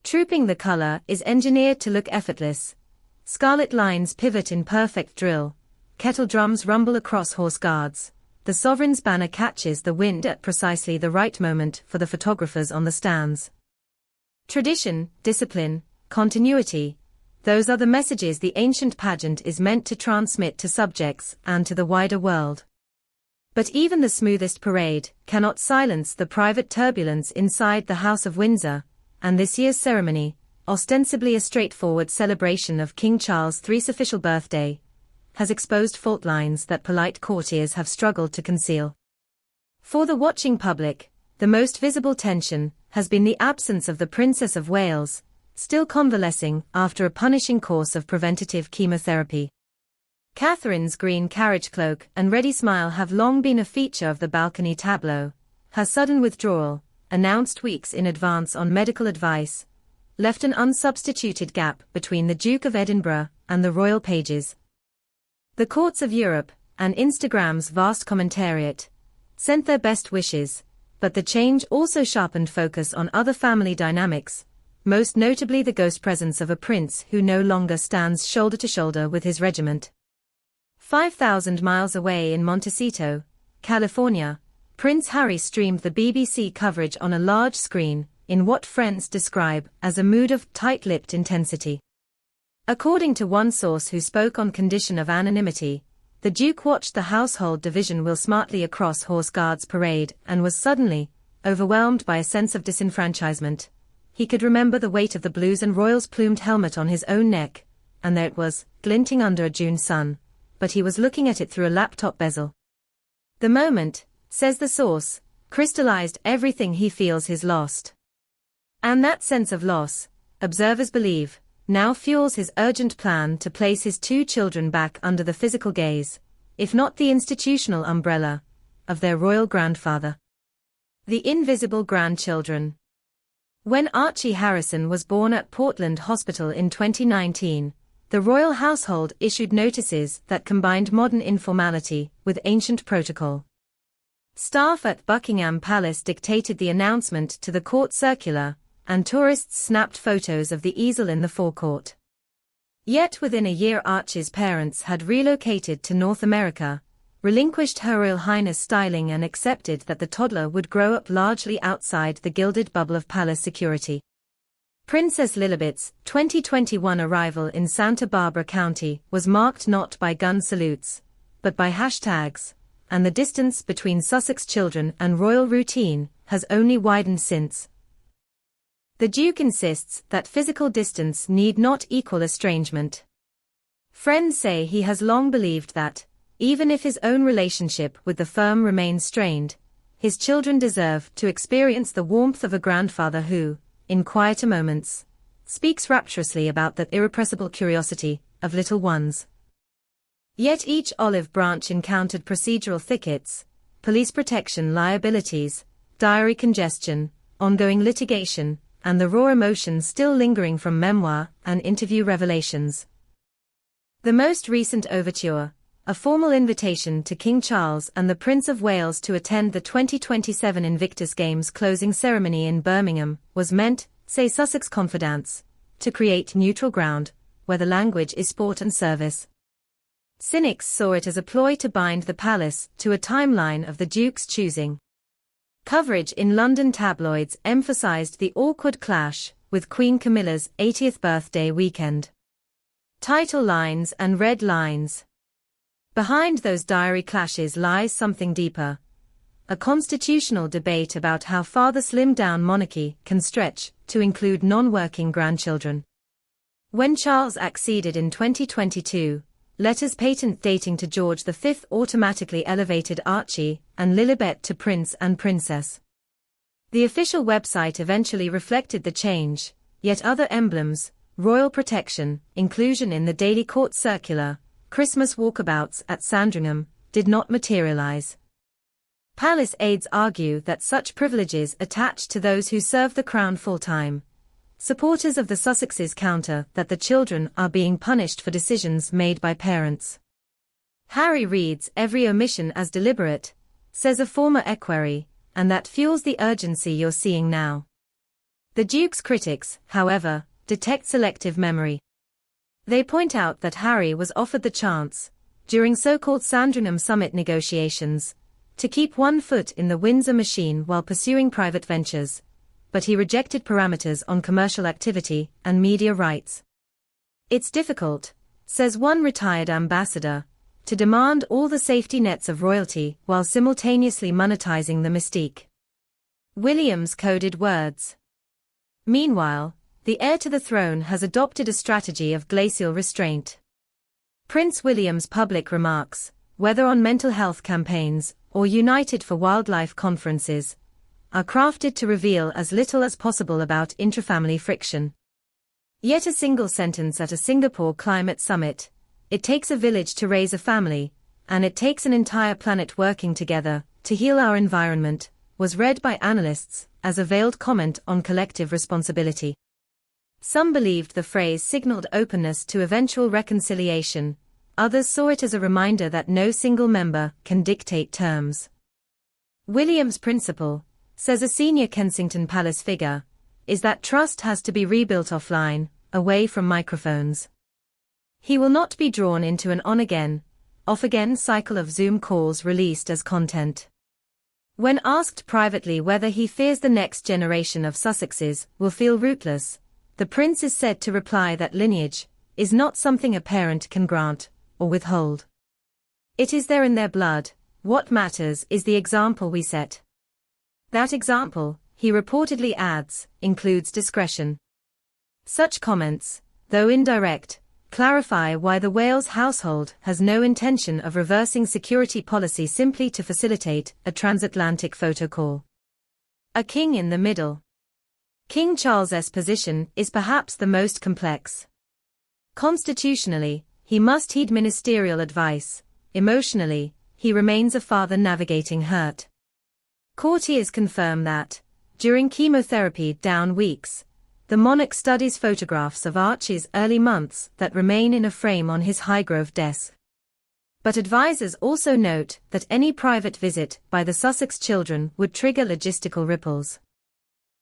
Trooping the color is engineered to look effortless. Scarlet lines pivot in perfect drill. Kettle drums rumble across horse guards. The sovereign's banner catches the wind at precisely the right moment for the photographers on the stands. Tradition, discipline, continuity. Those are the messages the ancient pageant is meant to transmit to subjects and to the wider world. But even the smoothest parade cannot silence the private turbulence inside the House of Windsor, and this year's ceremony, ostensibly a straightforward celebration of King Charles III's official birthday, has exposed fault lines that polite courtiers have struggled to conceal. For the watching public, the most visible tension has been the absence of the Princess of Wales, still convalescing after a punishing course of preventative chemotherapy. Catherine's green carriage cloak and ready smile have long been a feature of the balcony tableau. Her sudden withdrawal, announced weeks in advance on medical advice, left an unsubstituted gap between the Duke of Edinburgh and the royal pages. The courts of Europe, and Instagram's vast commentariat, sent their best wishes, but the change also sharpened focus on other family dynamics, most notably the ghost presence of a prince who no longer stands shoulder to shoulder with his regiment. 5,000 miles away in Montecito, California, Prince Harry streamed the BBC coverage on a large screen, in what friends describe as a mood of tight-lipped intensity. According to one source who spoke on condition of anonymity, the Duke watched the household division wheel smartly across Horse Guards Parade and was suddenly overwhelmed by a sense of disenfranchisement. He could remember the weight of the Blues and Royals plumed helmet on his own neck, and there it was, glinting under a June sun, but he was looking at it through a laptop bezel. The moment, says the source, crystallized everything he feels he's lost. And that sense of loss, observers believe, now fuels his urgent plan to place his two children back under the physical gaze, if not the institutional umbrella, of their royal grandfather. The invisible grandchildren. When Archie Harrison was born at Portland Hospital in 2019, the royal household issued notices that combined modern informality with ancient protocol. Staff at Buckingham Palace dictated the announcement to the court circular, and tourists snapped photos of the easel in the forecourt. Yet within a year Archie's parents had relocated to North America, relinquished Her Royal Highness styling and accepted that the toddler would grow up largely outside the gilded bubble of palace security. Princess Lilibet's 2021 arrival in Santa Barbara County was marked not by gun salutes, but by hashtags, and the distance between Sussex children and royal routine has only widened since. The Duke insists that physical distance need not equal estrangement. Friends say he has long believed that, even if his own relationship with the firm remains strained, his children deserve to experience the warmth of a grandfather who, in quieter moments, speaks rapturously about the irrepressible curiosity of little ones. Yet each olive branch encountered procedural thickets, police protection liabilities, diary congestion, ongoing litigation, and the raw emotion still lingering from memoir and interview revelations. The most recent overture, a formal invitation to King Charles and the Prince of Wales to attend the 2027 Invictus Games closing ceremony in Birmingham, was meant, say Sussex confidants, to create neutral ground, where the language is sport and service. Cynics saw it as a ploy to bind the palace to a timeline of the Duke's choosing. Coverage in London tabloids emphasized the awkward clash with Queen Camilla's 80th birthday weekend. Title lines and red lines. Behind those diary clashes lies something deeper. A constitutional debate about how far the slimmed-down monarchy can stretch to include non-working grandchildren. When Charles acceded in 2022, letters patent dating to George V automatically elevated Archie and Lilibet to Prince and Princess. The official website eventually reflected the change, yet other emblems, royal protection, inclusion in the daily court circular, Christmas walkabouts at Sandringham, did not materialize. Palace aides argue that such privileges attach to those who serve the crown full-time. Supporters of the Sussexes counter that the children are being punished for decisions made by parents. Harry reads every omission as deliberate, says a former equerry, and that fuels the urgency you're seeing now. The Duke's critics, however, detect selective memory. They point out that Harry was offered the chance, during so-called Sandringham summit negotiations, to keep one foot in the Windsor machine while pursuing private ventures, but he rejected parameters on commercial activity and media rights. It's difficult, says one retired ambassador, to demand all the safety nets of royalty while simultaneously monetizing the mystique. William's coded words. Meanwhile, the heir to the throne has adopted a strategy of glacial restraint. Prince William's public remarks, whether on mental health campaigns or United for Wildlife conferences, are crafted to reveal as little as possible about intrafamily friction. Yet a single sentence at a Singapore climate summit, "It takes a village to raise a family, and it takes an entire planet working together to heal our environment," was read by analysts as a veiled comment on collective responsibility. Some believed the phrase signaled openness to eventual reconciliation, others saw it as a reminder that no single member can dictate terms. William's principle, says a senior Kensington Palace figure, is that trust has to be rebuilt offline, away from microphones. He will not be drawn into an on-again, off-again cycle of Zoom calls released as content. When asked privately whether he fears the next generation of Sussexes will feel rootless, the prince is said to reply that lineage is not something a parent can grant or withhold. It is there in their blood. What matters is the example we set. That example, he reportedly adds, includes discretion. Such comments, though indirect, clarify why the Wales household has no intention of reversing security policy simply to facilitate a transatlantic photo call. A king in the middle. King Charles's position is perhaps the most complex. Constitutionally, he must heed ministerial advice. Emotionally, he remains a father navigating hurt. Courtiers confirm that, during chemotherapy down weeks, the monarch studies photographs of Archie's early months that remain in a frame on his Highgrove desk. But advisors also note that any private visit by the Sussex children would trigger logistical ripples.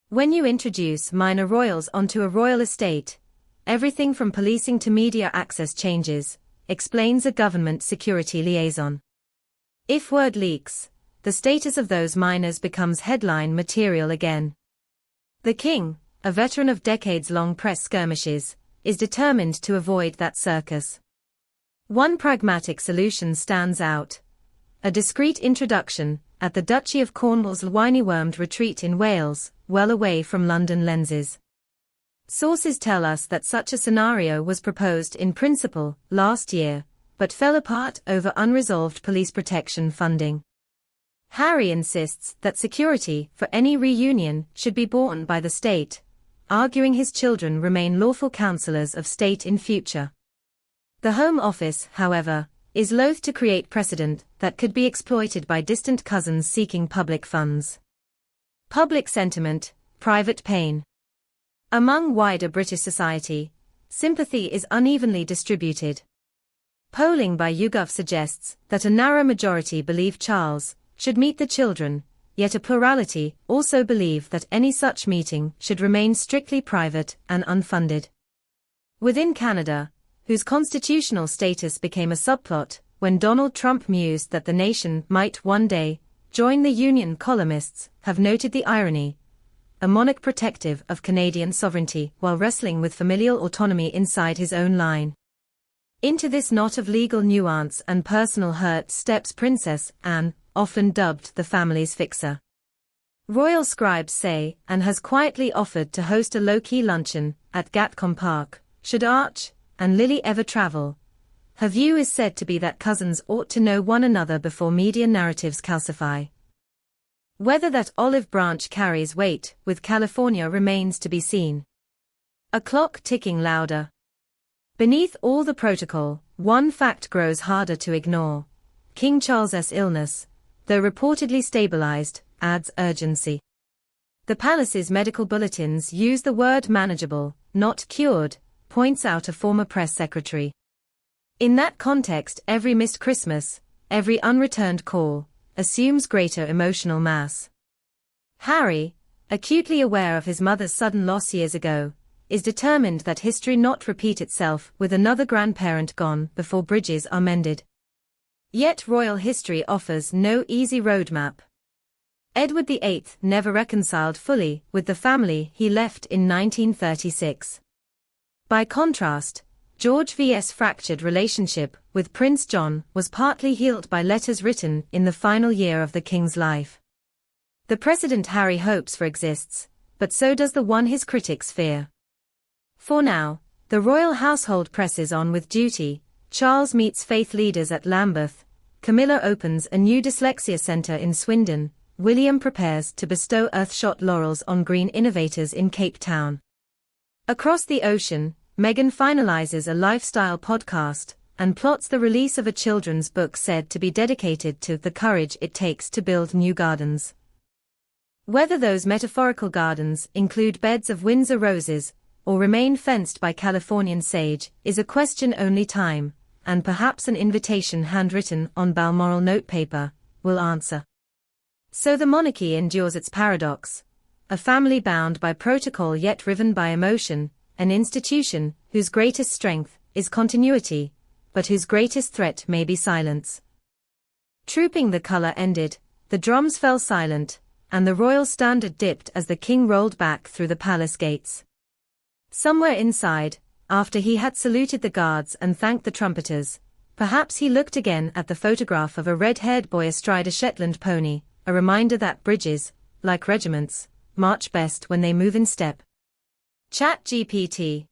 When you introduce minor royals onto a royal estate, everything from policing to media access changes, explains a government security liaison. If word leaks, the status of those minors becomes headline material again. The king, a veteran of decades-long press skirmishes, is determined to avoid that circus. One pragmatic solution stands out: a discreet introduction, at the Duchy of Cornwall's winy-wormed retreat in Wales, well away from London lenses. Sources tell us that such a scenario was proposed in principle last year, but fell apart over unresolved police protection funding. Harry insists that security for any reunion should be borne by the state, arguing his children remain lawful councillors of state in future. The Home Office, however, is loath to create precedent that could be exploited by distant cousins seeking public funds. Public sentiment, private pain. Among wider British society, sympathy is unevenly distributed. Polling by YouGov suggests that a narrow majority believe Charles should meet the children, yet a plurality also believe that any such meeting should remain strictly private and unfunded. Within Canada, whose constitutional status became a subplot when Donald Trump mused that the nation might one day join the Union, columnists have noted the irony: a monarch protective of Canadian sovereignty while wrestling with familial autonomy inside his own line. Into this knot of legal nuance and personal hurt steps Princess Anne, often dubbed the family's fixer. Royal scribes say Anne has quietly offered to host a low-key luncheon at Gatcombe Park, should Arch and Lily ever travel. Her view is said to be that cousins ought to know one another before media narratives calcify. Whether that olive branch carries weight with California remains to be seen. A clock ticking louder. Beneath all the protocol, one fact grows harder to ignore: King Charles's illness, though reportedly stabilized, adds urgency. The palace's medical bulletins use the word manageable, not cured, points out a former press secretary. In that context, every missed Christmas, every unreturned call, assumes greater emotional mass. Harry, acutely aware of his mother's sudden loss years ago, is determined that history not repeat itself with another grandparent gone before bridges are mended. Yet royal history offers no easy roadmap. Edward VIII never reconciled fully with the family he left in 1936. By contrast, George VI's fractured relationship with Prince John was partly healed by letters written in the final year of the king's life. The precedent Harry hopes for exists, but so does the one his critics fear. For now, the royal household presses on with duty. Charles meets faith leaders at Lambeth, Camilla opens a new dyslexia centre in Swindon, William prepares to bestow earthshot laurels on green innovators in Cape Town. Across the ocean, Meghan finalizes a lifestyle podcast and plots the release of a children's book said to be dedicated to the courage it takes to build new gardens. Whether those metaphorical gardens include beds of Windsor roses or remain fenced by Californian sage is a question only time, and perhaps an invitation handwritten on Balmoral notepaper, will answer. So the monarchy endures its paradox. A family bound by protocol yet riven by emotion, an institution whose greatest strength is continuity, but whose greatest threat may be silence. Trooping the colour ended, the drums fell silent, and the royal standard dipped as the king rolled back through the palace gates. Somewhere inside, after he had saluted the guards and thanked the trumpeters, perhaps he looked again at the photograph of a red-haired boy astride a Shetland pony, a reminder that bridges, like regiments, march best when they move in step. ChatGPT